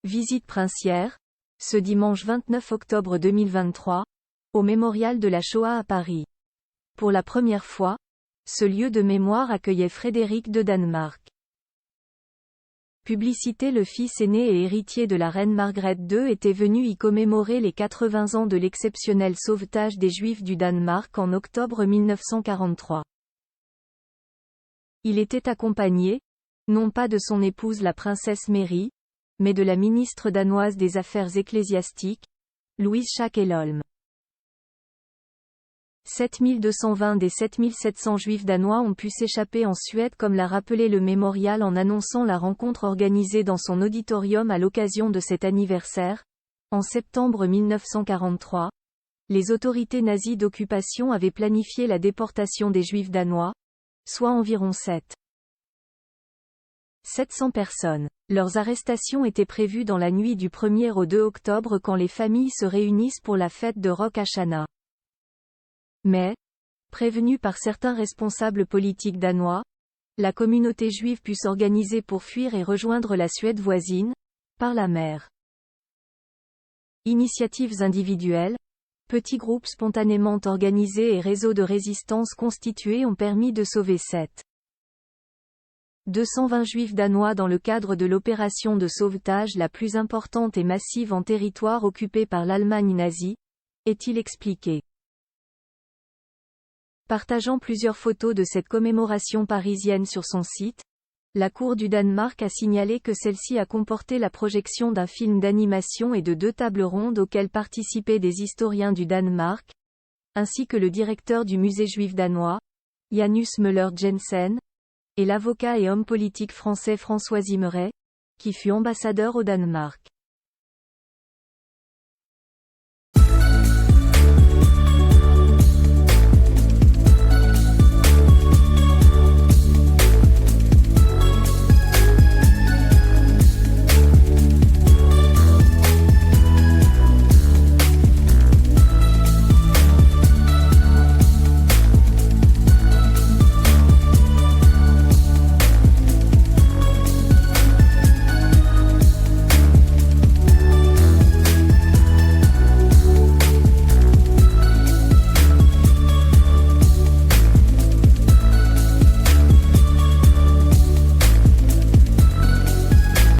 Visite princière, ce dimanche 29 octobre 2023, au mémorial de la Shoah à Paris. Pour la première fois, ce lieu de mémoire accueillait Frédéric de Danemark. Publicité. Le fils aîné et héritier de la reine Margrethe II était venu y commémorer les 80 ans de l'exceptionnel sauvetage des Juifs du Danemark en octobre 1943. Il était accompagné, non pas de son épouse la princesse Mary, mais de la ministre danoise des Affaires ecclésiastiques, Louise Schack Elholm. 7220 des 7700 Juifs danois ont pu s'échapper en Suède, comme l'a rappelé le mémorial en annonçant la rencontre organisée dans son auditorium à l'occasion de cet anniversaire. En septembre 1943, les autorités nazies d'occupation avaient planifié la déportation des Juifs danois, soit environ 700 personnes. Leurs arrestations étaient prévues dans la nuit du 1er au 2 octobre, quand les familles se réunissent pour la fête de Rosh Hashanah. Mais, prévenue par certains responsables politiques danois, la communauté juive put s'organiser pour fuir et rejoindre la Suède voisine, par la mer. Initiatives individuelles, petits groupes spontanément organisés et réseaux de résistance constitués ont permis de sauver 220 Juifs danois dans le cadre de l'opération de sauvetage la plus importante et massive en territoire occupé par l'Allemagne nazie, est-il expliqué. Partageant plusieurs photos de cette commémoration parisienne sur son site, la Cour du Danemark a signalé que celle-ci a comporté la projection d'un film d'animation et de 2 tables rondes auxquelles participaient des historiens du Danemark, ainsi que le directeur du musée juif danois, Janus Møller Jensen, et l'avocat et homme politique français François Zimmeray, qui fut ambassadeur au Danemark.